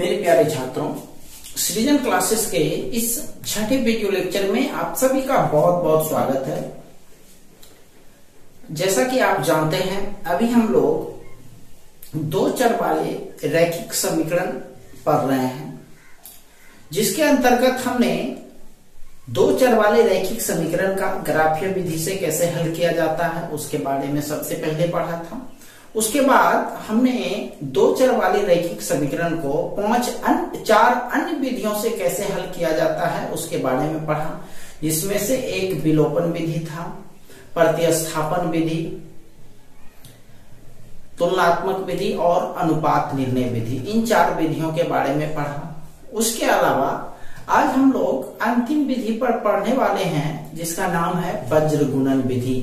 मेरे प्यारे छात्रों, सृजन क्लासेस के इस छठे वीडियो लेक्चर में आप सभी का बहुत बहुत स्वागत है। जैसा कि आप जानते हैं, अभी हम लोग दो चर वाले रैखिक समीकरण पढ़ रहे हैं, जिसके अंतर्गत हमने दो चर वाले रैखिक समीकरण का ग्राफीय विधि से कैसे हल किया जाता है उसके बारे में सबसे पहले पढ़ा था। उसके बाद हमने दो चर वाले रैखिक समीकरण को चार अन्य विधियों से कैसे हल किया जाता है उसके बारे में पढ़ा, जिसमें से एक विलोपन विधि था, प्रतिस्थापन विधि, तुलनात्मक विधि और अनुपात निर्णय विधि। इन चार विधियों के बारे में पढ़ा। उसके अलावा आज हम लोग अंतिम विधि पर पढ़ने वाले हैं, जिसका नाम है वज्र गुणन विधि।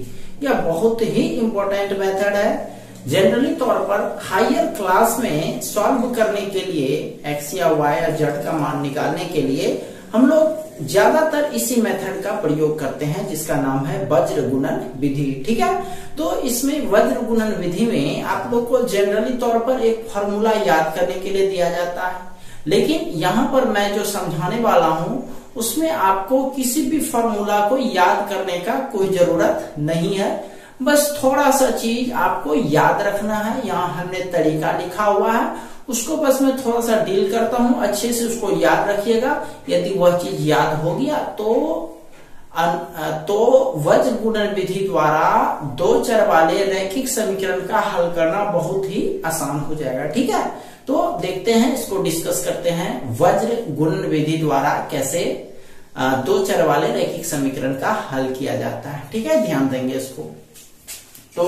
यह बहुत ही इंपॉर्टेंट मेथड है। जनरली तौर पर हायर क्लास में सॉल्व करने के लिए एक्स या वाई या जेड का मान निकालने के लिए हम लोग ज्यादातर इसी मेथड का प्रयोग करते हैं, जिसका नाम है वज्र गुणन विधि। ठीक है, तो इसमें वज्र गुणन विधि में आप लोग को जनरली तौर पर एक फॉर्मूला याद करने के लिए दिया जाता है, लेकिन यहाँ पर मैं जो समझाने वाला हूँ उसमें आपको किसी भी फॉर्मूला को याद करने का कोई जरूरत नहीं है। बस थोड़ा सा चीज आपको याद रखना है। यहाँ हमने तरीका लिखा हुआ है, उसको बस मैं थोड़ा सा डील करता हूँ, अच्छे से उसको याद रखिएगा। यदि वह चीज याद हो गया तो वज्र गुणन विधि द्वारा दो चर वाले रैखिक समीकरण का हल करना बहुत ही आसान हो जाएगा। ठीक है, तो देखते हैं, इसको डिस्कस करते हैं वज्र गुणन विधि द्वारा कैसे दो चर वाले रैखिक समीकरण का हल किया जाता है। ठीक है, ध्यान देंगे इसको। तो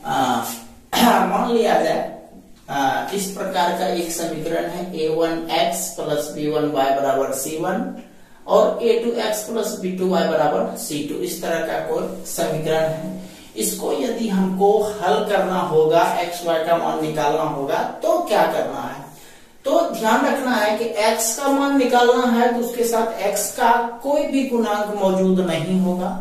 मान लिया जाए इस प्रकार का एक समीकरण है a1x प्लस b1y बराबर c1 और a2x प्लस b2y बराबर c2। इस तरह का कोई समीकरण है। इसको यदि हमको हल करना होगा, x y का मान निकालना होगा, तो क्या करना है? तो ध्यान रखना है कि x का मान निकालना है तो उसके साथ x का कोई भी गुणांक मौजूद नहीं होगा।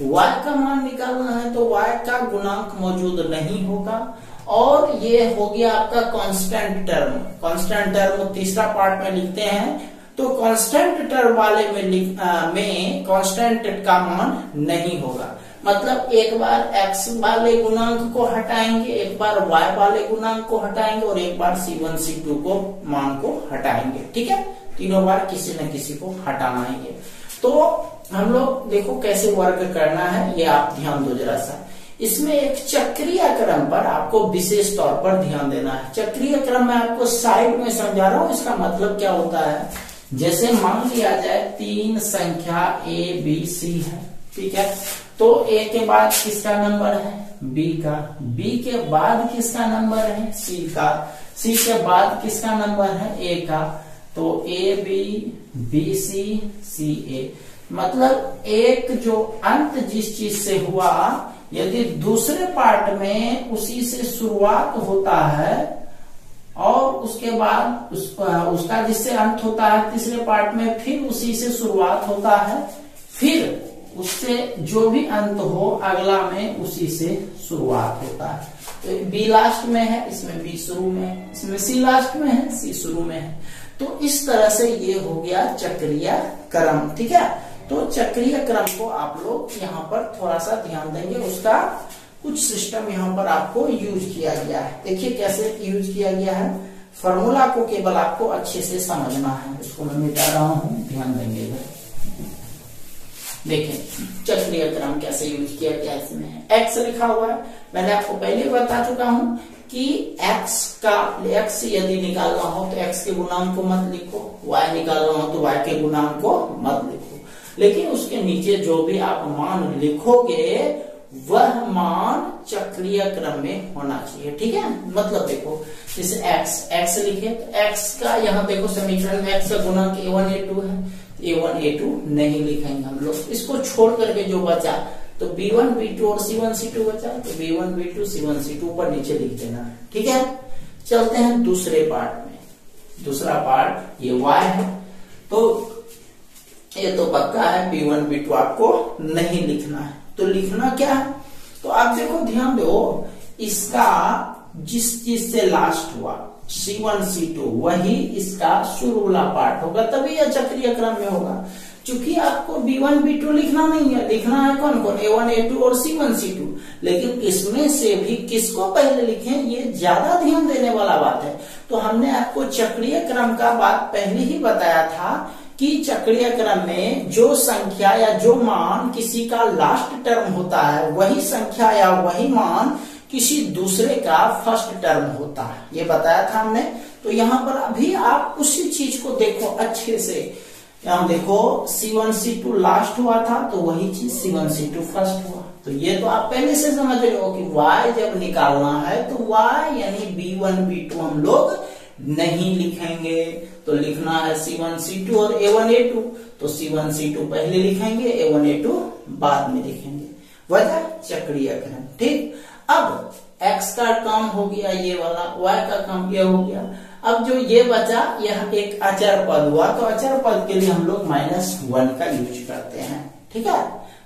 y का मान निकालना है तो y का गुणांक मौजूद नहीं होगा। और ये हो गया आपका कांस्टेंट टर्म। कांस्टेंट टर्म तीसरा पार्ट में लिखते हैं, तो कांस्टेंट टर्म वाले में कांस्टेंट का मान नहीं होगा। मतलब एक बार x वाले गुणांक को हटाएंगे, एक बार y वाले गुणांक को हटाएंगे और एक बार c1 c2 को मान को हटाएंगे। ठीक है, तीनों बार किसी न किसी को हटाना है। तो हम लोग देखो कैसे वर्क करना है, ये आप ध्यान दो जरा सा। इसमें एक चक्रीय क्रम पर आपको विशेष तौर पर ध्यान देना है। चक्रीय क्रम में आपको साइड में समझा रहा हूं, इसका मतलब क्या होता है। जैसे मान लिया जाए तीन संख्या a b c है, ठीक है, तो a के बाद किसका नंबर है? b का। b के बाद किसका नंबर है? c का। c के बाद किसका नंबर है? a का। तो a b b c c a। मतलब एक जो अंत जिस चीज से हुआ, यदि दूसरे पार्ट में उसी से शुरुआत होता है और उसके बाद उसका जिससे अंत होता है तीसरे पार्ट में, फिर उसी से शुरुआत होता है, फिर उससे जो भी अंत हो अगला में उसी से शुरुआत होता है। तो बी लास्ट में है, इसमें बी शुरू में है, इसमें सी लास्ट में है, सी शुरू में है। तो इस तरह से ये हो गया चक्रीय क्रम। ठीक है, तो चक्रीय क्रम को आप लोग यहाँ पर थोड़ा सा ध्यान देंगे। उसका कुछ सिस्टम यहाँ पर आपको यूज किया गया है। देखिए कैसे यूज किया गया है। फॉर्मूला को केवल आपको अच्छे से समझना है। इसको मैं मिटा रहा हूँ, ध्यान देंगे। देखिए चक्रीय क्रम कैसे यूज किया गया। इसमें x लिखा हुआ है, मैंने आपको पहले बता चुका हूँ कि x यदि निकालना हो तो x के गुणांक को मत लिखो, y निकालना हो तो y के गुणांक को मत लिखो, लेकिन उसके नीचे जो भी आप मान लिखोगे वह मान चक्रीय क्रम में होना चाहिए। ठीक है, मतलब देखो जैसे x लिखे तो x का यहाँ देखो समीकरण में x का गुणांक a1 a2 है, a1 a2 नहीं लिखेंगे हम लोग। इसको छोड़ करके जो बचा तो b1 b2 और c1 c2 बचा, तो b1 b2 c1 c2 ऊपर नीचे लिख देना। ठीक है, चलते हैं दूसरे पार्ट में। दूसरा पार्ट ये y है, तो ये तो पक्का है b1 b2 आपको नहीं लिखना है। तो लिखना क्या है? तो आप देखो ध्यान दो, इसका जिस चीज से लास्ट हुआ C1 C2 वही इसका शुरू वाला पार्ट होगा, तभी यह चक्रीय क्रम में होगा। चूंकि आपको B1 B2 लिखना नहीं है, लिखना है कौन कौन A1 A2 और C1 C2, लेकिन इसमें से भी किसको पहले लिखें ये ज्यादा ध्यान देने वाला बात है। तो हमने आपको चक्रीय क्रम का बात पहले ही बताया था कि चक्रीय क्रम में जो संख्या या जो मान किसी का लास्ट टर्म होता है वही संख्या या वही मान किसी दूसरे का फर्स्ट टर्म होता है, ये बताया था हमने। तो यहाँ पर अभी आप उसी चीज को देखो अच्छे से, यहाँ देखो C1 C2 लास्ट हुआ था तो वही चीज C1 C2 फर्स्ट हुआ। तो ये तो आप पहले से समझ रहे हो कि y जब निकालना है तो y यानी B1 B2 हम लोग नहीं लिखेंगे, तो लिखना है C1 C2 और A1 A2। तो C1 C2 पहले लिखेंगे, A1 A2 बाद में लिखेंगे, वजह चक्रीय क्रम। ठीक, अब x का काम हो गया ये वाला, y का काम ये हो गया। अब जो ये बचा यह एक अचर पद हुआ, तो अचर पद के लिए हम लोग -1 का यूज करते हैं। ठीक है,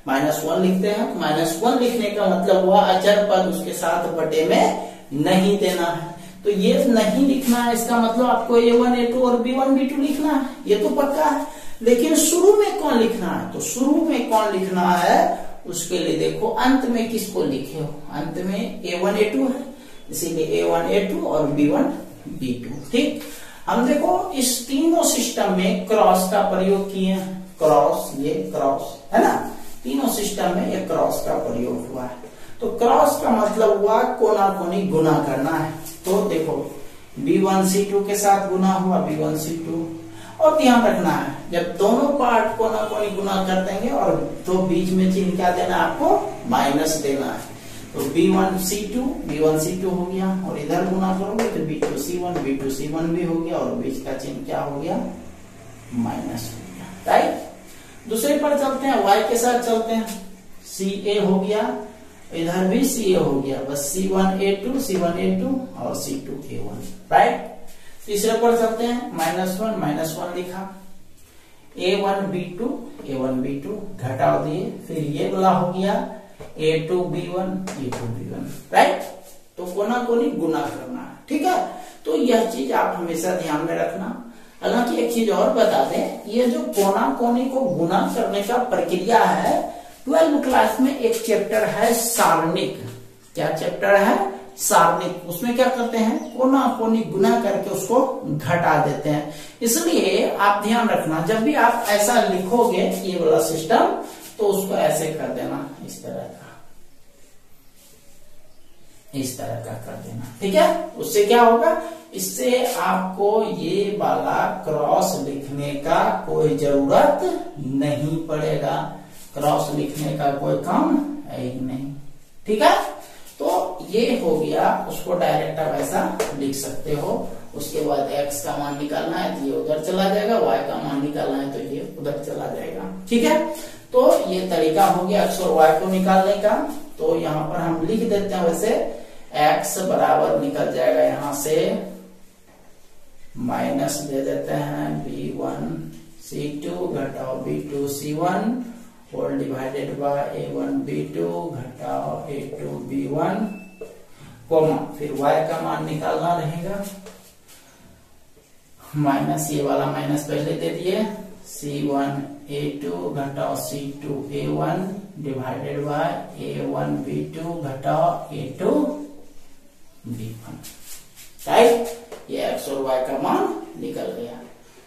-1 लिखते हैं। -1 लिखने का मतलब हुआ अचर पद उसके साथ बटे में नहीं देना है, तो ये नहीं लिखना है, इसका मतलब आपको A1 A2 और B1 B2 लिखना है, ये तो पक्का है। लेकिन शुरू में कौन लिखना है, तो शुरू में कौन लिखना है उसके लिए देखो अंत में किसको लिखे हो, अंत में A1 A2 है, इसीलिए A1 A2 और B1 B2। ठीक, हम देखो इस तीनों सिस्टम में क्रॉस का प्रयोग किए हैं, क्रॉस, ये क्रॉस है ना, तीनों सिस्टम में ये क्रॉस का प्रयोग हुआ है। तो क्रॉस का मतलब हुआ कोना कोनी गुना करना है। तो देखो B1 C2 के साथ गुना हुआ B1 C2, और ध्यान रखना है जब दोनों पार्ट कोना कोनी गुना कर देंगे और तो बीच में चिन्ह क्या देना है आपको, माइनस देना है। तो B1 C2 हो गया, और इधर गुना करोगे तो B2 C1 भी हो गया, और बीच का चिन्ह क्या हो गया, माइनस हो गया। राइट, दूसरे पर चलते हैं, y के साथ चलते हैं, CA हो गया, इधर भी CA हो गया, बस C1 A2 और C2 A1। राइट, तीसरे पर चलते हैं, -1 लिखा, A1 B2 घटाव दिए, फिर ये वाला हो गया A2 B1। राइट, तो कोना कोनी गुना करना है। ठीक है, तो यह चीज आप हमेशा ध्यान में रखना। हालांकि एक चीज और बता दें, ये जो कोना कोनी को गुना करने का प्रक्रिया है, 12वीं क्लास में एक चैप्टर है सारणिक। क्या चैप्टर है, सारणिक। उसमें क्या करते हैं, कोना कोनी गुना करके उसको घटा देते हैं। इसलिए आप ध्यान रखना, जब भी आप ऐसा लिखोगे ये वाला सिस्टम, तो उसको ऐसे कर देना, इस तरह का कर देना। ठीक है, उससे क्या होगा, इससे आपको ये वाला क्रॉस लिखने का कोई जरूरत नहीं पड़ेगा, क्रॉस लिखने का कोई काम है ही नहीं। ठीक है, तो ये हो गया, उसको डायरेक्ट आप ऐसा लिख सकते हो। उसके बाद x का मान निकालना है तो ये उधर चला जाएगा, y का मान निकालना है तो ये उधर चला जाएगा। ठीक है, तो ये तरीका हो गया x और y को निकालने का। तो यहाँ पर हम लिख देते हैं, वैसे x बराबर निकल जाएगा यहाँ से, माइनस दे देते हैं B1 C2 घटाओ B2 C1 whole divided by A1 B2 घटाओ A2 B1, कोमा फिर y का मान निकालना रहेगा, माइनस ये वाला माइनस पहले दे दिए, C1 A2 घटाओ C2 A1 divided by A1 B2 घटाओ A2 B1। राइट, ये x और y का मान निकल गया।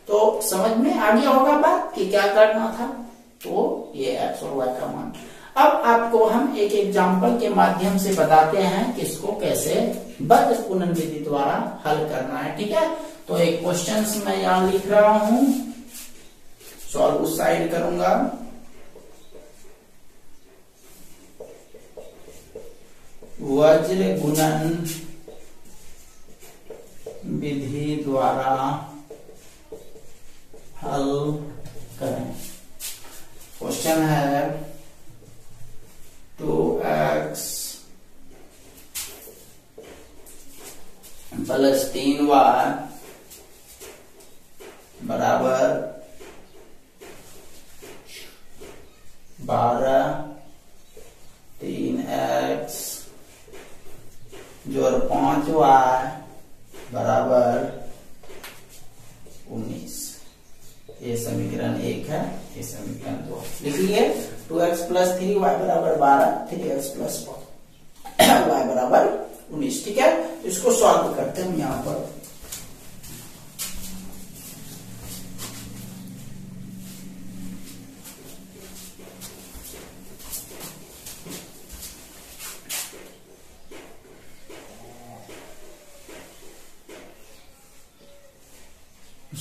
तो समझ में आ गया होगा बात कि क्या करना था। तो ये x और y का मान। अब आपको हम एक एग्जाम्पल के माध्यम से बताते हैं कि इसको कैसे बद्ध पुनर्विधि द्वारा हल करना है। ठीक है, तो एक क्वेश्चन मैं यहां लिख रहा हूं, सॉल्व उस साइड करूंगा। वज्र गुणन विधि द्वारा हल करें। क्वेश्चन है 2x प्लस 3y बराबर 12, 3x जोड़ 5y बराबर ये समीकरण 1 है, ये समीकरण 2 लिखिए। 2x प्लस 3y बराबर 12, 3x प्लस y बराबर 19। ठीक है, इसको सॉल्व करते हैं यहाँ पर।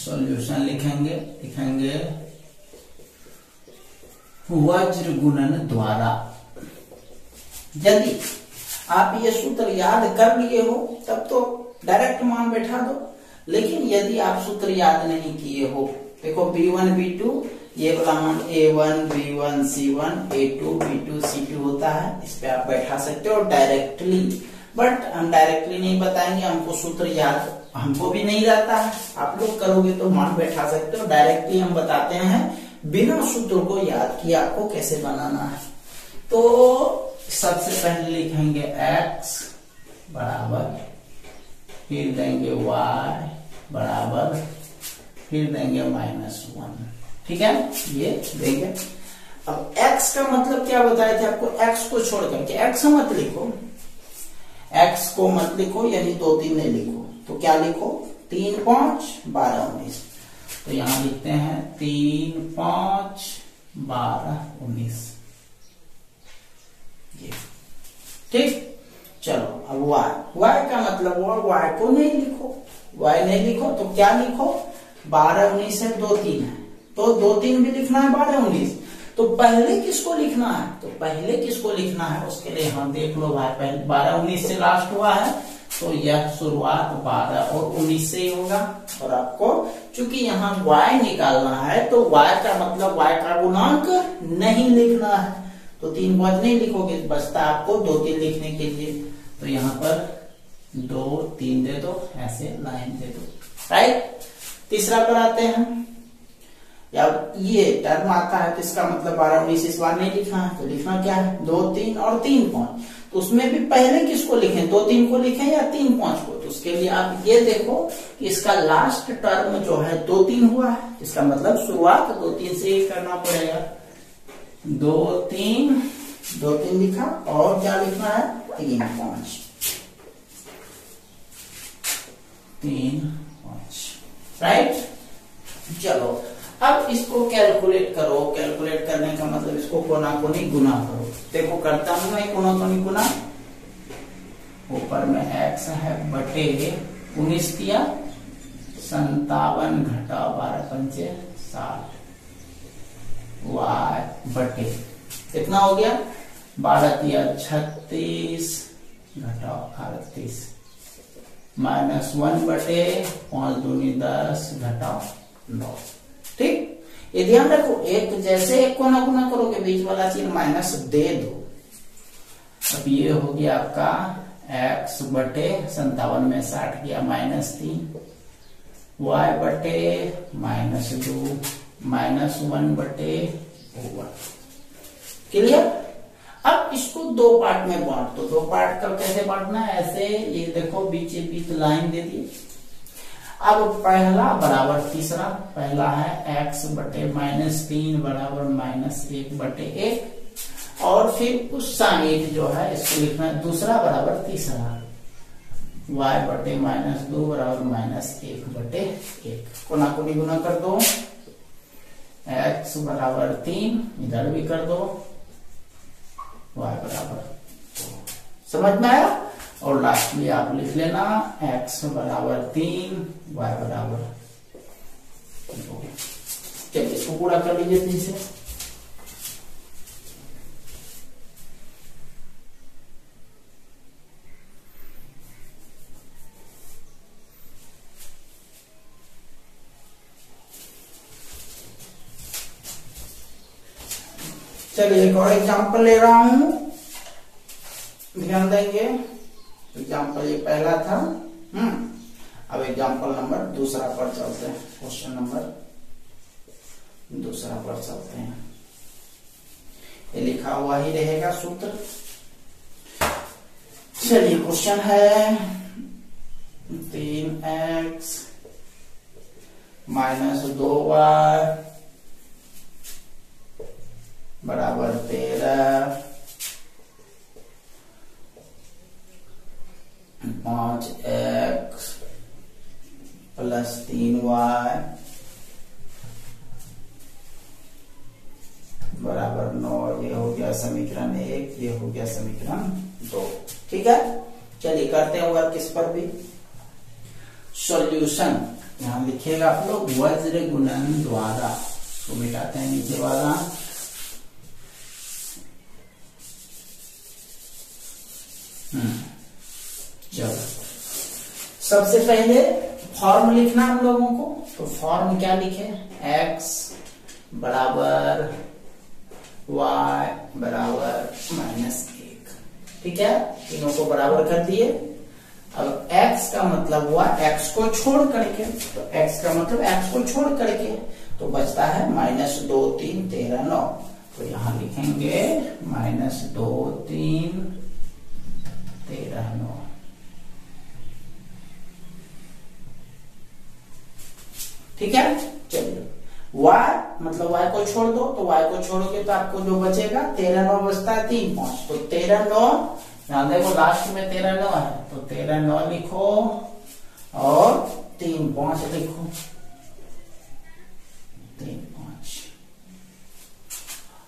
सॉल्यूशन लिखेंगे वज्र गुणन द्वारा। यदि आप ये सूत्र याद कर लिए हो तब तो डायरेक्ट मान बैठा दो, लेकिन यदि आप सूत्र याद नहीं किए हो, देखो b1 b2 ये वाला मान a1 b1 c1 a2 b2 c2 होता है, इस पे आप बैठा सकते हो डायरेक्टली। बट हम डायरेक्टली नहीं बताएंगे, हमको सूत्र याद हमको भी नहीं रहता है, आप लोग करोगे तो मान बैठा सकते हो। डायरेक्टली हम बताते हैं बिना सूत्र को याद किए आपको कैसे बनाना है। तो सबसे पहले लिखेंगे x बराबर, फिर देंगे y बराबर, फिर देंगे -1। ठीक है, ये देंगे। अब x का मतलब क्या बताए थे आपको, x को छोड़ करके x मत लिखो, x को मत लिखो, यानी 2 3 नहीं लिखो, तो क्या लिखो 3 5 12 19। तो यहां लिखते हैं 3 5 12 19। ये ठीक। चलो अब y का मतलब y को नहीं लिखो, y नहीं लिखो तो क्या लिखो 12 19 है, 2 3 है, तो 2 3 भी लिखना है 12 19। तो पहले किसको लिखना है, तो पहले किसको लिखना है उसके लिए हम देख लो भाई, पहले 12 19 से लास्ट हुआ है तो यह शुरुआत 12 और 19 से ही होगा। और आपको चूंकि यहाँ y निकालना है तो y का मतलब y का गुणांक नहीं लिखना है, तो 3 5 नहीं लिखोगे, बचता आपको 2 3 लिखने के लिए। तो यहाँ पर 2 3 दे दो, ऐसे लाइन दे दो, राइट। तीसरा पर आते हैं, या ये टर्म आता है तो इसका मतलब 12 19 इस बार नहीं लिखना है, तो लिखना क्या है 2 3 और 3 5। तो उसमें भी पहले किसको लिखें, 2 3 को लिखें या 3 5 को। तो उसके लिए आप ये देखो कि इसका लास्ट टर्म जो है 2 3 हुआ है, इसका मतलब शुरुआत 2 3 से ही करना पड़ेगा। 2 3 लिखा, और क्या लिखना है 3 5 3 5, राइट। चलो अब इसको कैलकुलेट करो, कैलकुलेट करने का मतलब इसको कोना कोनी गुना करो। देखो करता हूं मैं कोना कोनी गुना, ऊपर में x है बटे 19 किया, 57 घटा 12 पंचे 60, y बटे कितना हो गया 12 दिया 36 घटा 38, -1 बटे 5 दूनी 10 घटा 9। ठीक, ये ध्यान रखो, एक जैसे एक को ना गुना करोगे बीच वाला चीज माइनस दे दो। अब ये हो गया आपका x बटे 57 में 60 किया -3, y बटे -2, -1 बटे 1। क्लियर। अब इसको 2 पार्ट में बांट दो। 2 पार्ट का कैसे बांटना है, ऐसे ये देखो बीच बीच लाइन दे दी। अब पहला बराबर तीसरा, पहला है x बटे -3 बराबर -1 बटे 1, और फिर उस साइड जो है इसको लिखना है दूसरा बराबर तीसरा, y बटे -2 बराबर -1 बटे 1। कोना कोनी गुना कर दो, x बराबर 3 इधर भी कर दो, y बराबर 2। समझ में आया। और लास्ट में आप लिख लेना x बराबर 3 y बराबर 2। चलिए इसको पूरा कर लीजिए 3 से। चलिए एक और एग्जाम्पल ले रहा हूं, ध्यान देंगे। एग्जाम्पल ये पहला था, अब एग्जाम्पल नंबर दूसरा पर चलते हैं, क्वेश्चन नंबर दूसरा पर चलते हैं। ये लिखा हुआ ही रहेगा सूत्र। चलिए क्वेश्चन है 3x -2y बराबर 13, 5x प्लस 3y बराबर 9। ये हो गया समीकरण 1, ये हो गया समीकरण 2। ठीक है, चलिए करते हैं वर्क इस पर भी। सॉल्यूशन यहां लिखिएगा आप लोग वज्र गुणन द्वारा, तो मिटाते हैं नीचे वाला। चलो सबसे पहले फॉर्म लिखना हम लोगों को, तो फॉर्म क्या लिखे, x बराबर y बराबर -1। ठीक है, तीनों को बराबर कर दिए। अब x का मतलब हुआ x को छोड़ करके, तो x का मतलब x को छोड़ करके, तो बचता है -2 3 13 9। तो यहां लिखेंगे -2 3 13 9। ठीक है, चलिए y मतलब y को छोड़ दो, तो y को छोड़ोगे तो आपको जो बचेगा 13 9 बचता है 3 5, तो 13 9, यहां देखो लास्ट में 13 9 है, तो 13 9 लिखो और 3 5 लिखो, 3 5।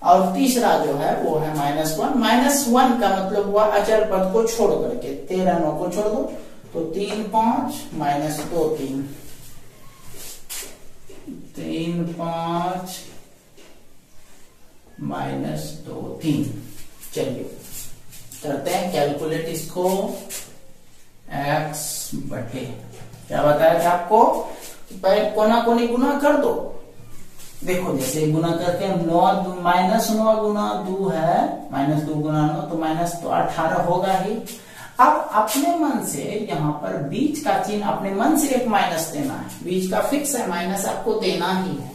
और तीसरा जो है वो है -1। -1 का मतलब हुआ अचर पद को छोड़ करके, 13 9 को छोड़ दो, तो 3 5 -2 3 3 5 -2 3। चलिए करते हैं कैलकुलेट इसको। x बटे क्या बताया था आपको, पहले कोना कोनी गुना कर दो। देखो जैसे गुना करके 9 -9 गुना 2 है, -2 गुना 9 तो माइनस तो 18 होगा ही। अब अपने मन से यहाँ पर बीच का चिन्ह अपने मन से एक माइनस देना है, बीच का फिक्स है, माइनस आपको देना ही है।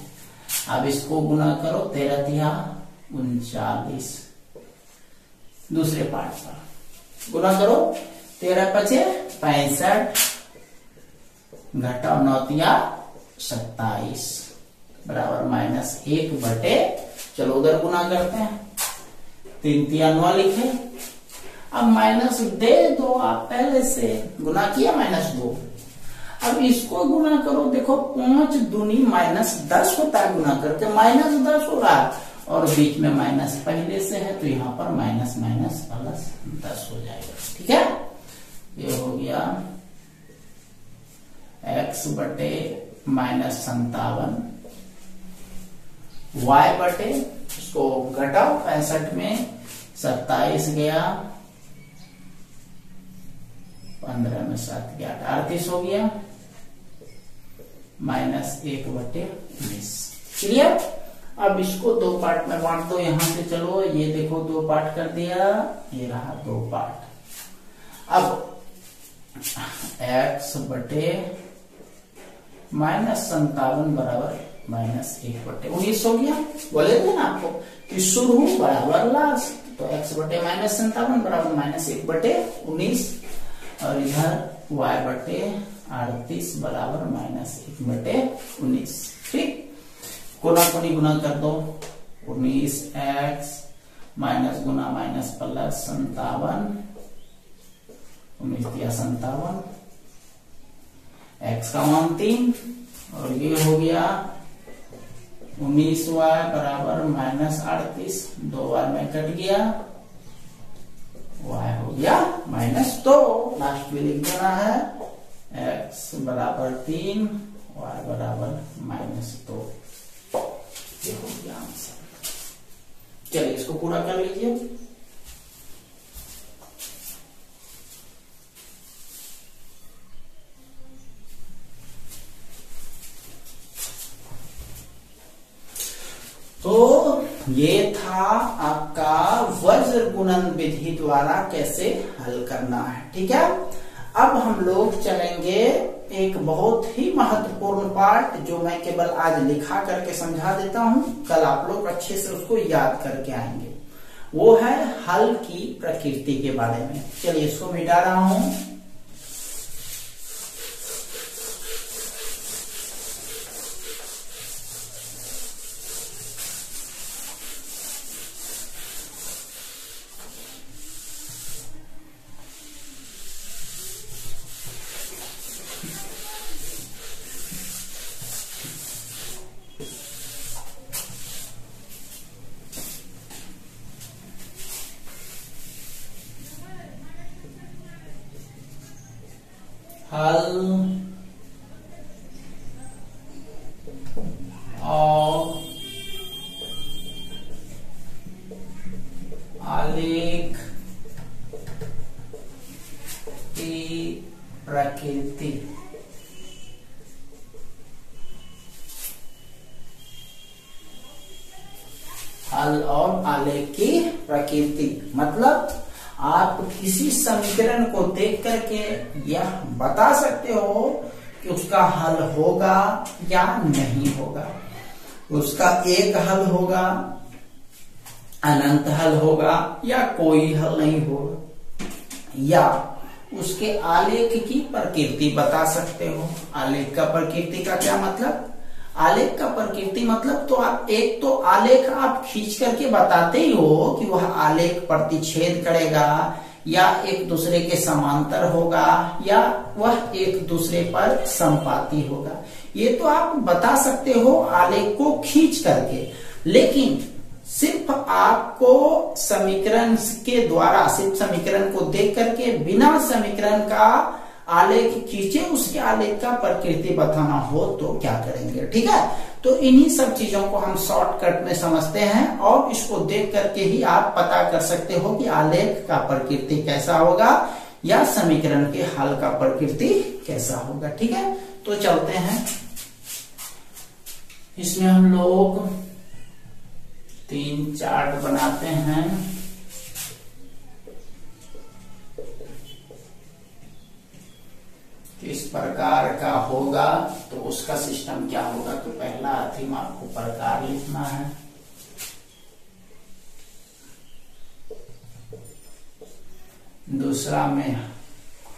अब इसको गुना करो, 13 तिया 39, दूसरे पार्ट पर गुना करो, 13 पचे 65 घटाओ 9 तिया 27 बराबर -1 बटे, चलो उधर गुना करते हैं, 3 तिया 9 लिखे। अब माइनस दे दो, आप पहले से गुना किया -2, अब इसको गुना करो, देखो 5 दूनी -10 होता है, गुना करके -10 होगा, और बीच में माइनस पहले से है, तो यहाँ पर माइनस माइनस प्लस 10 हो जाएगा। ठीक है, ये हो गया x बटे -57, y बटे, इसको घटाओ 65 में 27 गया, 15 में 7 गया 38 हो गया, -1 बटे 19। क्लियर। अब इसको 2 पार्ट में बांट दो यहां से, चलो ये देखो 2 पार्ट कर दिया, ये रहा 2 पार्ट। अब x बटे -57 बराबर -1 बटे 19 हो गया। बोले थे ना आपको कि शुरू बराबर लास्ट, तो x बटे -57 बराबर -1 बटे 19, और इधर y बटे 38 बराबर -1 बटे 19। ठीक, कोना कोनी गुना कर दो, 19x माइनस गुना माइनस प्लस 57, 19 दिया 57, x का मान 3, और ये हो गया 19y बराबर -38, 2 बार में कट गया, y हो गया -2, लास्ट में लिख देना है x बराबर 3, y बराबर -2। ये हो गया आंसर। चलिए इसको पूरा कर लीजिए। तो ये था आपका वज्र गुणन विधि द्वारा कैसे हल करना है। ठीक है, अब हम लोग चलेंगे एक बहुत ही महत्वपूर्ण पार्ट, जो मैं केवल आज लिखा करके समझा देता हूं, कल आप लोग अच्छे से उसको याद करके आएंगे। वो है हल की प्रकृति के बारे में। चलिए इसको मिटा रहा हूं। हल और आलेख की प्रकृति। हल और आलेख की प्रकृति मतलब आप किसी समीकरण को देख करके यह बता सकते हो कि उसका हल होगा या नहीं होगा। उसका एक हल होगा, अनंत हल होगा या कोई हल नहीं होगा, या उसके आलेख की प्रकृति बता सकते हो। आलेख का प्रकृति का क्या मतलब? आलेख का प्रकृति मतलब तो आप एक तो आलेख आप खींच करके बताते ही हो कि वह आलेख प्रतिच्छेद करेगा या एक दूसरे के समांतर होगा या वह एक दूसरे पर संपाती होगा। ये तो आप बता सकते हो आलेख को खींच करके, लेकिन सिर्फ आपको समीकरण के द्वारा, सिर्फ समीकरण को देख करके बिना समीकरण का आलेख खींचे उसके आलेख का प्रकृति बताना हो तो क्या करेंगे? ठीक है, तो इन्हीं सब चीजों को हम शॉर्टकट में समझते हैं और इसको देख करके ही आप पता कर सकते हो कि आलेख का प्रकृति कैसा होगा या समीकरण के हल का प्रकृति कैसा होगा। ठीक है, तो चलते हैं। इसमें हम लोग 3 चार्ट बनाते हैं। किस प्रकार का होगा तो उसका सिस्टम क्या होगा। तो पहला थीम आपको प्रकार लिखना है, दूसरा में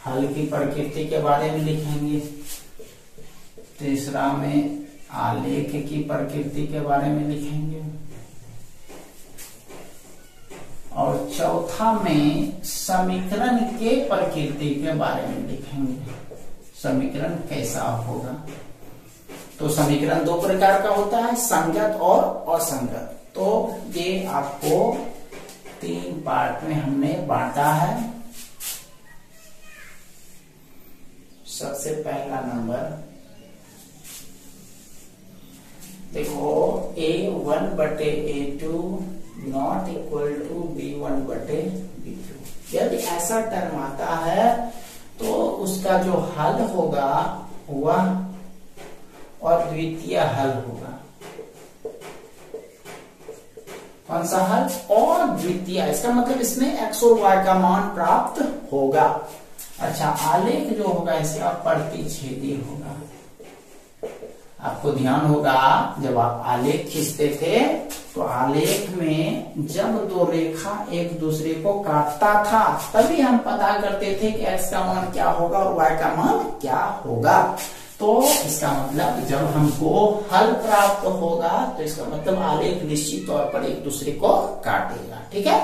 हल की प्रकृति के बारे में लिखेंगे, तीसरा में आलेख की प्रकृति के बारे में लिखेंगे और चौथा में समीकरण के प्रकृति के बारे में लिखेंगे। समीकरण कैसा होगा। तो समीकरण 2 प्रकार का होता है, संगत और असंगत। तो ये आपको 3 पार्ट में हमने बांटा है। सबसे पहला नंबर देखो, A1/A2 not equal to B1/B2। यदि ऐसा टर्म आता है तो उसका जो हल होगा वह अद्वितीय हल होगा। कौन सा हल? अद्वितीय। इसका मतलब इसमें x और y का मान प्राप्त होगा। अच्छा, आलेख जो होगा इसका प्रतिच्छेदी होगा। आपको ध्यान होगा जब आप आलेख खींचते थे तो आलेख में जब 2 रेखा एक दूसरे को काटता था तभी हम पता करते थे कि x का मान क्या होगा और y का मान क्या होगा। तो इसका मतलब जब हमको हल प्राप्त होगा तो इसका मतलब आलेख निश्चित तौर पर एक दूसरे को काटेगा। ठीक है,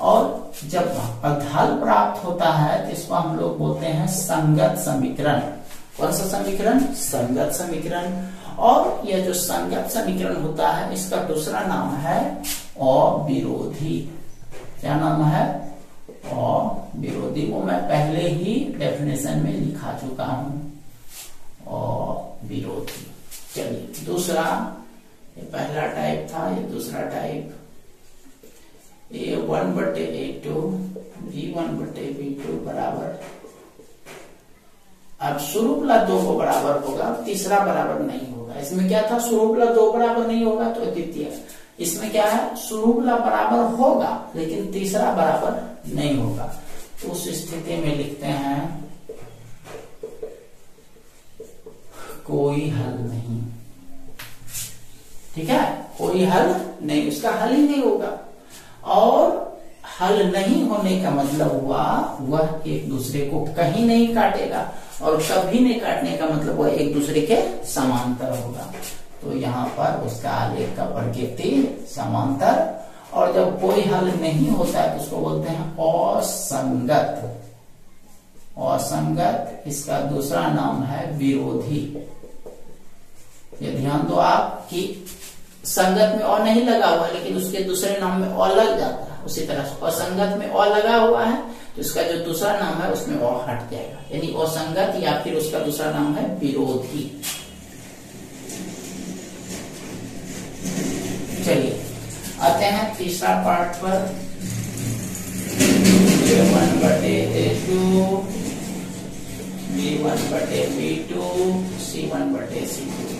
और जब हल प्राप्त होता है तो इसको हम लोग बोलते हैं संगत समीकरण। कौन सा समीकरण? संगत समीकरण। और यह जो संगत समीकरण होता है इसका दूसरा नाम है अविरोधी। क्या नाम है? अविरोधी। वो मैं पहले ही डेफिनेशन में लिखा चुका हूं, अविरोधी। चलिए दूसरा, ये पहला टाइप था, ये दूसरा टाइप। A1/A2 B1/B2 बराबर, अब शुरुपला 2 को बराबर होगा, तीसरा बराबर नहीं होगा। इसमें क्या था? शुरुपला 2 बराबर नहीं होगा तो द्वितीय। इसमें क्या है? शुरुपला बराबर होगा लेकिन तीसरा बराबर नहीं होगा। तो उस स्थिति में लिखते हैं कोई हल नहीं। ठीक है, कोई हल नहीं, उसका हल ही नहीं होगा। और हल नहीं होने का मतलब हुआ वह एक दूसरे को कहीं नहीं काटेगा और कभी नहीं काटने का मतलब वह एक दूसरे के समांतर होगा। तो यहाँ पर उसका आलेख का प्रकृति समांतर। और जब कोई हल नहीं होता है तो उसको बोलते हैं असंगत। असंगत, इसका दूसरा नाम है विरोधी। ये ध्यान दो आप कि संगत में अ नहीं लगा हुआ लेकिन उसके दूसरे नाम में अ लग जाता है। उसी तरह असंगत में अ लगा हुआ है तो इसका जो दूसरा नाम है उसमें ओ हट जाएगा, यानी असंगत या फिर उसका दूसरा नाम है विरोधी। चलिए आते हैं तीसरा पार्ट पर। A1/A2, B1/B2, C1/C2।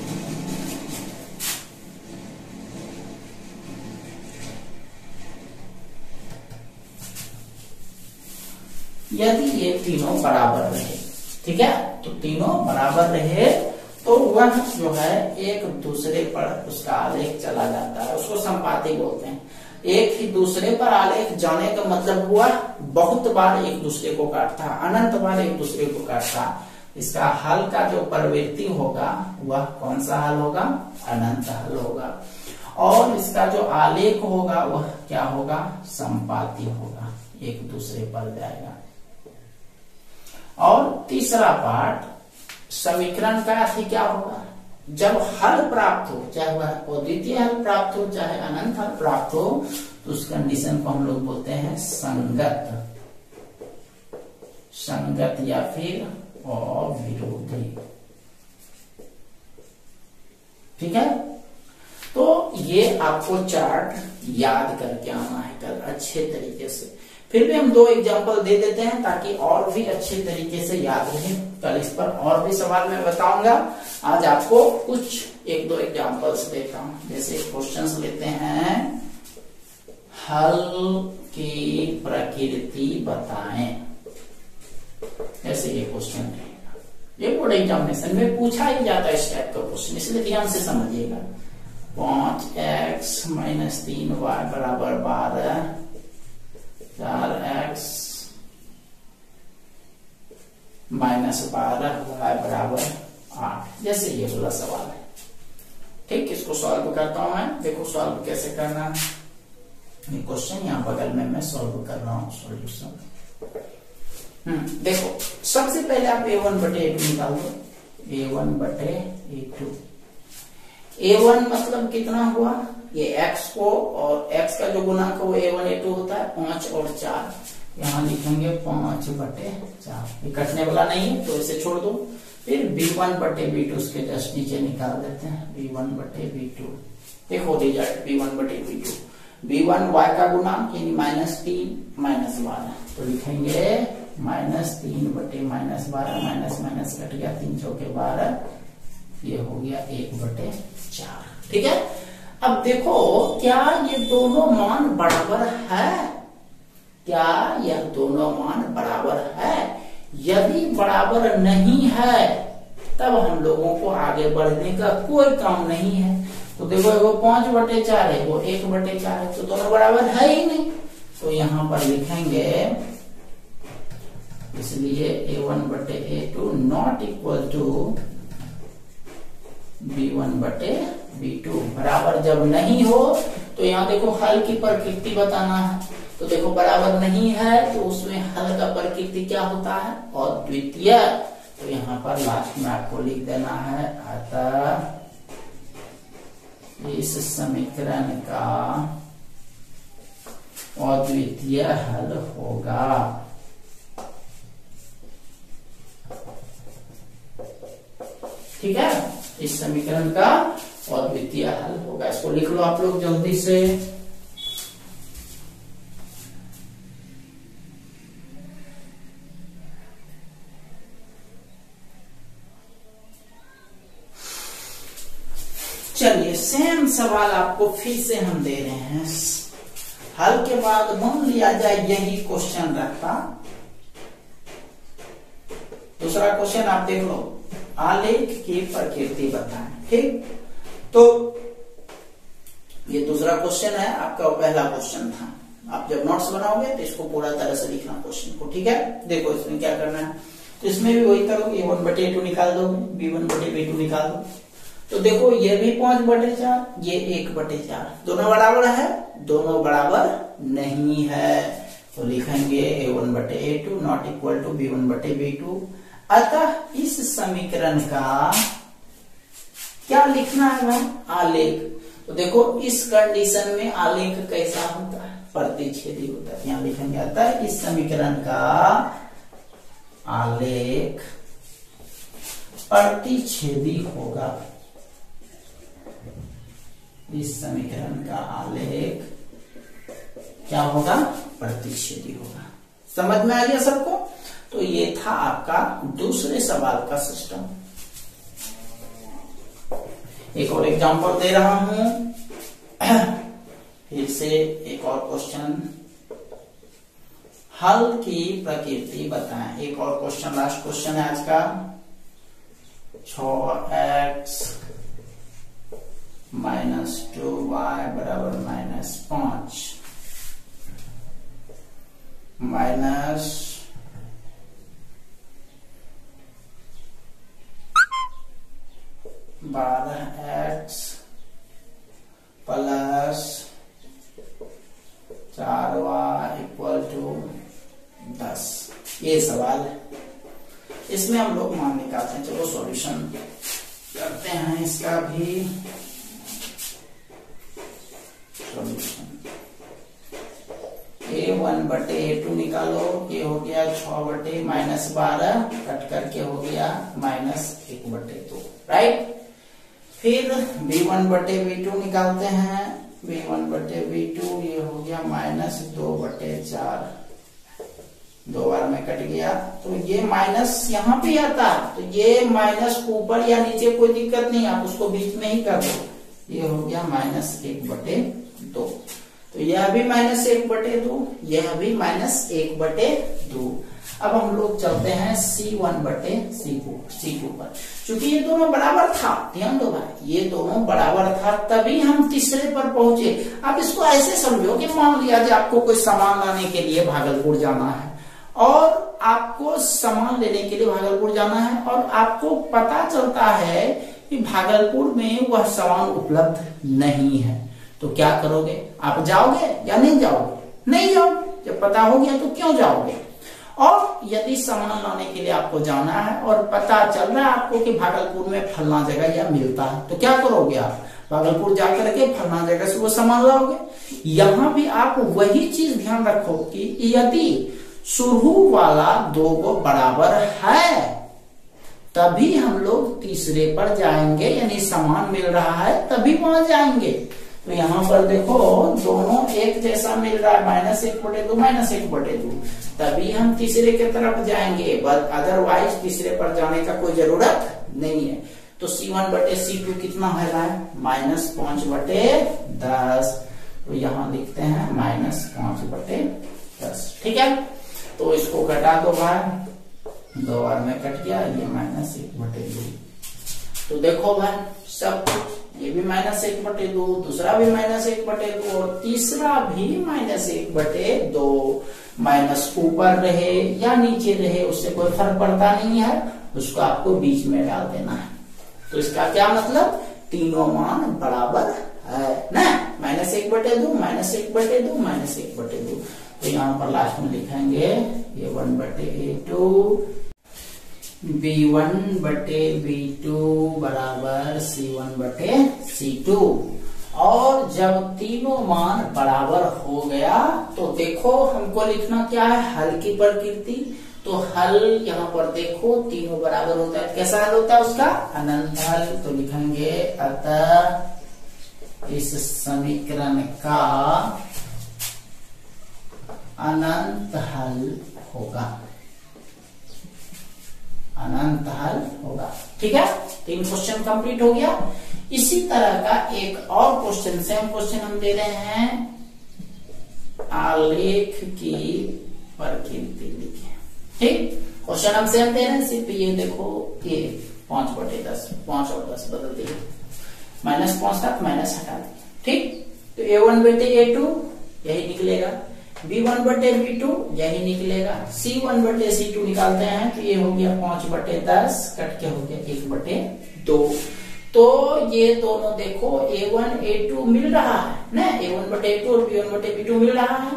यदि ये तीनों बराबर रहे, ठीक है, तो तीनों बराबर रहे तो वह जो है एक दूसरे पर उसका आलेख चला जाता है, उसको संपाती बोलते हैं। एक ही दूसरे पर आलेख जाने का मतलब हुआ बहुत बार एक दूसरे को काटता, अनंत बार एक दूसरे को काटता। इसका हल का जो प्रवृत्ति होगा वह कौन सा हल होगा? अनंत हल होगा। और इसका जो आलेख होगा वह क्या होगा? संपाती होगा, एक दूसरे पर जाएगा। और तीसरा पार्ट समीकरण का अर्थ क्या होगा? जब हल प्राप्त हो, चाहे वह अद्वितीय हल प्राप्त हो चाहे अनंत हल प्राप्त हो, तो उस कंडीशन को हम लोग बोलते हैं संगत, संगत या फिर अविरोधी। ठीक है, तो ये आपको चार्ट याद करके आना है कल अच्छे तरीके से। फिर भी हम 2 एग्जांपल दे देते हैं ताकि और भी अच्छे तरीके से याद रहे। कल इस पर और भी सवाल मैं बताऊंगा। आज आपको कुछ 1-2 एग्जांपल्स देता हूं। जैसे क्वेश्चंस लेते हैं, हल की प्रकृति बताएं, ऐसे ये क्वेश्चन रहेगा। ये बोर्ड एग्जामिनेशन में पूछा ही जाता है इस टाइप का क्वेश्चन, इसलिए ध्यान से समझिएगा। 5x - 3y = 12, 4x - 12 y = 8, जैसे ये वाला सवाल है। ठीक, इसको सॉल्व करता हूं मैं। देखो सॉल्व कैसे करना है। ये क्वेश्चन यहाँ बगल में मैं सॉल्व कर रहा हूँ सॉल्यूशन। देखो सबसे पहले आप A1/A2 निकाल दो। A1/A2, A1 मतलब कितना हुआ? ये x को, और x का जो गुणांक है वो A1/A2 होता है 5 और 4। यहाँ लिखेंगे 5/4। ये कटने वाला नहीं है तो इसे छोड़ दो। फिर B1/B2 उसके जस्ट नीचे निकाल देते हैं। B1/B2, देखो रिजल्ट B1/B2। B1 y का गुणांक यानी -3 - 12, तो लिखेंगे -3/- -12 कट गया, 3 चौके 12, ये हो गया 1/4। ठीक है, अब देखो क्या ये दोनों मान बराबर है? क्या यह दोनों मान बराबर है? यदि बराबर नहीं है तब हम लोगों को आगे बढ़ने का कोई काम नहीं है। तो देखो वो 5/4 है, वो 1/4 है, तो दोनों बराबर है ही नहीं। तो यहां पर लिखेंगे, इसलिए A1/A2 not equal to B1/B2। बराबर जब नहीं हो तो यहाँ देखो हल की प्रकृति बताना है। तो देखो बराबर नहीं है तो उसमें हल का प्रकृति क्या होता है? अद्वितीय। तो यहाँ पर लास्ट में आपको लिख देना है, अतः इस समीकरण का अद्वितीय हल होगा। ठीक है, इस समीकरण का अद्वितीय हल होगा। इसको लिख लो आप लोग जल्दी से। चलिए सेम सवाल आपको फिर से हम दे रहे हैं। हल के बाद मान लिया जाए यही क्वेश्चन रहता। दूसरा क्वेश्चन आप देख लो, आलेख की प्रकृति बताएं। ठीक, तो ये दूसरा क्वेश्चन है, आपका पहला क्वेश्चन था। आप जब नोट्स बनाओगे तो इसको पूरा तरह से लिखना क्वेश्चन को। ठीक है, देखो इसमें क्या करना है। तो इसमें भी वही करोगे, A1/A2 निकाल दोगे, B1/B2 निकाल दो। तो देखो ये भी 5/4, ये 1/4, दोनों बराबर है? दोनों बराबर नहीं है, तो लिखेंगे A1/A2 not equal to B1/B2। अतः इस समीकरण का क्या लिखना है? आलेख। तो देखो इस कंडीशन में आलेख कैसा होता है? प्रतिच्छेदी होता है। यहाँ लिखेंगे अतः इस समीकरण का आलेख प्रतिच्छेदी होगा। इस समीकरण का आलेख क्या होगा? प्रतिच्छेदी होगा। समझ में आ गया सबको? तो ये था आपका दूसरे सवाल का सिस्टम। एक और एग्जांपल दे रहा हूं, फिर से एक और क्वेश्चन। हल की प्रकृति बताएं। एक और क्वेश्चन, लास्ट क्वेश्चन है आज का। 6x - 2y बराबर -5 माइनस 12x प्लस 4y = 10। ये सवाल है। इसमें हम लोग मान निकालते हैं। चलो सॉल्यूशन करते हैं इसका भी। सॉल्यूशन a1/a2 निकालो। ये हो गया 6 -12 कट करके हो गया -1/2, राइट। फिर b1/b2 निकालते हैं। b1/b2 ये हो गया -2/4, 2 बार में कट गया। तो ये माइनस यहाँ पे आता है, तो ये माइनस ऊपर या नीचे कोई दिक्कत नहीं, आप उसको बीच में ही कर दो। ये हो गया -1/2। तो यह भी -1/2, यह भी -1/2। अब हम लोग चलते हैं C1/C2 पर। चूंकि ये दोनों बराबर था, ध्यान दो भाई, ये दोनों बराबर था, तभी हम तीसरे पर पहुंचे। अब इसको ऐसे समझो कि मान लिया कि आपको कोई सामान लाने के लिए भागलपुर जाना है, और आपको सामान लेने के लिए भागलपुर जाना है, और आपको पता चलता है कि भागलपुर में वह सामान उपलब्ध नहीं है। तो क्या करोगे? आप जाओगे या नहीं जाओगे? नहीं जाओगे। जब पता हो गया तो क्यों जाओगे? और यदि सामान लाने के लिए आपको जाना है और पता चल रहा है आपको कि भागलपुर में फलना जगह यह मिलता है, तो क्या करोगे? आप भागलपुर जाकर के फलना जगह से वो सामान लाओगे। यहां भी आप वही चीज ध्यान रखो कि यदि शुरू वाला दो को बराबर है, तभी हम लोग तीसरे पर जाएंगे, यानी सामान मिल रहा है तभी वहां जाएंगे। तो यहाँ पर देखो दोनों एक जैसा मिल रहा है, -1/2, तभी हम तीसरे की तरफ जाएंगे। बट अदरवाइज तीसरे पर जाने का कोई जरूरत नहीं है। तो C1/C2 कितना है भाई? -5/10। तो यहाँ लिखते हैं -5/10, ठीक है। तो इसको घटा दो भाई, 2 बार में कट गया, ये -1/2। तो देखो भाई सब कुछ, ये भी -1/2, दूसरा भी -1/2, और तीसरा भी -1/2। माइनस ऊपर रहे या नीचे रहे उससे कोई फर्क पड़ता नहीं है, उसको आपको बीच में डाल देना है। तो इसका क्या मतलब? तीनों मान बराबर है ना, -1/2, -1/2, -1/2। तो यहाँ पर लास्ट में लिखेंगे a1/a2, b1/b2 बराबर c1/c2। और जब तीनों मान बराबर हो गया तो देखो हमको लिखना क्या है? हल की प्रकृति। तो हल यहाँ पर देखो तीनों बराबर होता है, कैसा हल होता है उसका? अनंत हल। तो लिखेंगे अतः इस समीकरण का अनंत हल होगा, अनंत हल होगा। ठीक है, 3 क्वेश्चन कंप्लीट हो गया। इसी तरह का एक और क्वेश्चन, सेम क्वेश्चन हम दे रहे हैं, आलेख की प्रकृति लिखे। ठीक, क्वेश्चन हम सेम दे रहे हैं, सिर्फ ये देखो ये 5/10, 5 और 10 बदल दिए, -5 था माइनस हटा दिया। ठीक, तो a1/a2 यही निकलेगा, b1/b2 यही निकलेगा, c1/c2 निकालते हैं तो ये हो गया 5/10, कट के हो गया 1/2। तो ये दोनों देखो a1 a2 मिल रहा है ना, a1/a2 और b1/b2 मिल रहा है,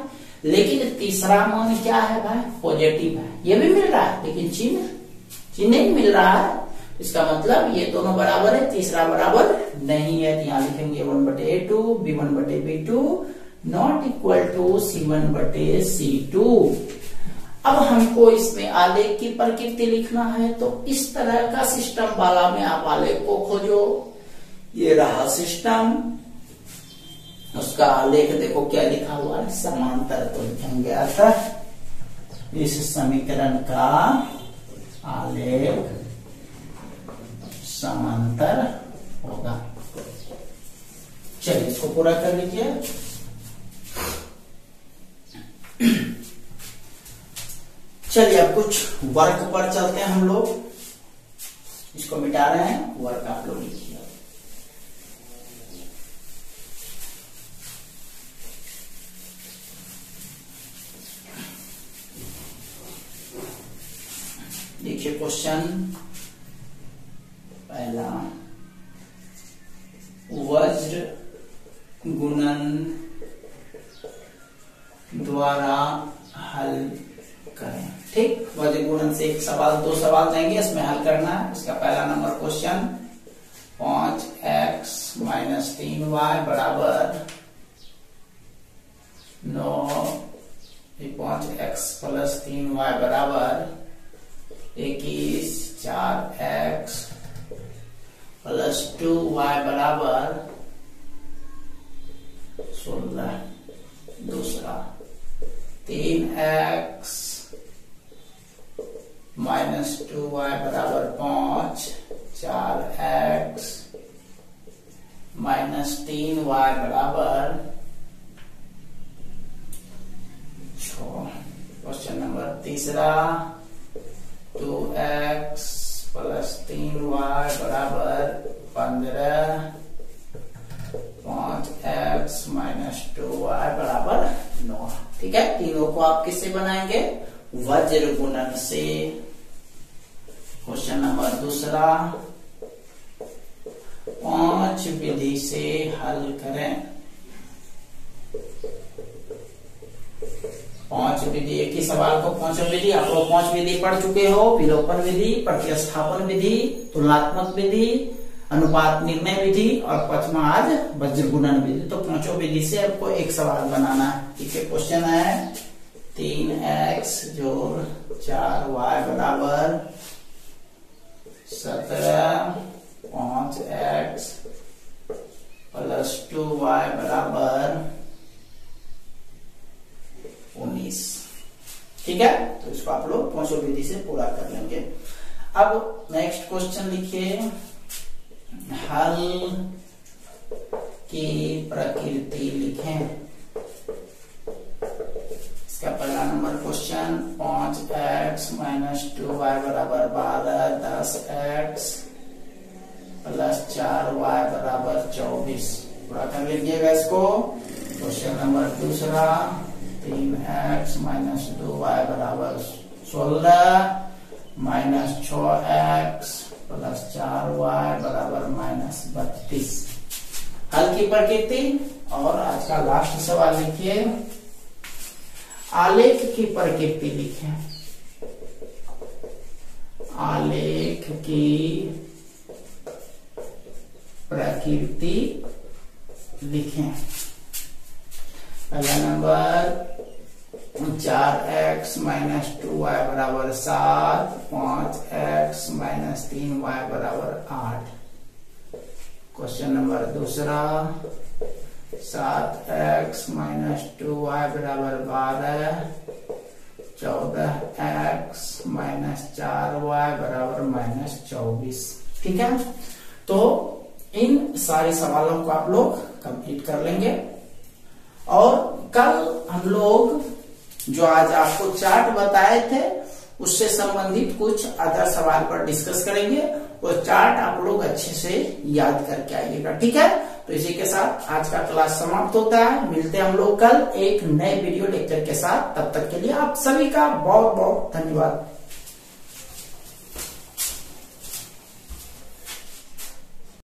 लेकिन तीसरा मान क्या है भाई? पॉजिटिव है। ये भी मिल रहा है लेकिन चिन्ह नहीं मिल रहा है, इसका मतलब ये दोनों बराबर है, तीसरा बराबर नहीं है। तो यहाँ लिखेंगे a1/a2, b1/b2 not equal to C1/C2। अब हमको इसमें आलेख की प्रकृति लिखना है, तो इस तरह का सिस्टम वाला में आप आलेख को खोजो। ये रहा सिस्टम, उसका आलेख देखो क्या लिखा हुआ है, समांतर। तो लिखेंगे अतः इस समीकरण का आलेख समांतर होगा। चलिए इसको पूरा कर लीजिए। चलिए अब कुछ वर्क पर चलते हैं हम लोग। इसको मिटा रहे हैं, वर्क आप लोग लिखिए। देखिए क्वेश्चन पहला, वज्र गुणन द्वारा हल करें। ठीक, वज्र गुणन से एक सवाल, दो सवाल देंगे, इसमें हल करना है। इसका पहला नंबर क्वेश्चन, 5x - 3y बराबर 9, 5x + 3y बराबर 21, 4x + 2y बराबर 16। दूसरा, 3x - 2y बराबर 5, 4x - 3y बराबर 6। क्वेश्चन नंबर तीसरा, 2x + 3y बराबर 15, 5x - 2y बराबर 9। ठीक है, तीनों को आप किससे बनाएंगे, वज्र गुणन से। क्वेश्चन नंबर दूसरा, 5 विधि से हल करें। 5 विधि, एक ही सवाल को 5 विधि, आप लोग 5 विधि पढ़ चुके हो। विलोपन विधि, प्रतिस्थापन विधि, तुलनात्मक विधि, अनुपात निर्णय विधि और पांचवा आज वज्र गुणन विधि। तो 5 विधि से आपको एक सवाल बनाना है। ठीक है, क्वेश्चन है 3x + 4y बराबर 17, 5x + 2y बराबर 19। ठीक है, तो इसको आप लोग 5 विधि से पूरा कर लेंगे। अब नेक्स्ट क्वेश्चन लिखिए, हल की प्रकृति लिखें। इसका पहला नंबर क्वेश्चन, 5x - 2y बराबर 12, 10x + 4y बराबर 24। पूरा कर लीजिएगा इसको। क्वेश्चन नंबर दूसरा, 3x - 2y बराबर 16, -6x + 4y बराबर -32। हल की प्रकृति। और आज का लास्ट सवाल लिखिए, आलेख की प्रकृति लिखें। आलेख की प्रकृति लिखें। पहला नंबर, 4x - 2y बराबर 7, 5x - 3y बराबर 8। क्वेश्चन नंबर दूसरा, 7x - 2y बराबर 12, 14x - 4y बराबर -24। ठीक है, तो इन सारे सवालों को आप लोग कंप्लीट कर लेंगे। और कल हम लोग जो आज आपको चार्ट बताए थे उससे संबंधित कुछ अदर सवाल पर डिस्कस करेंगे। वो चार्ट आप लोग अच्छे से याद करके आइएगा। ठीक है, तो इसी के साथ आज का क्लास समाप्त होता है। मिलते हैं हम लोग कल एक नए वीडियो लेक्चर के साथ। तब तक के लिए आप सभी का बहुत बहुत धन्यवाद।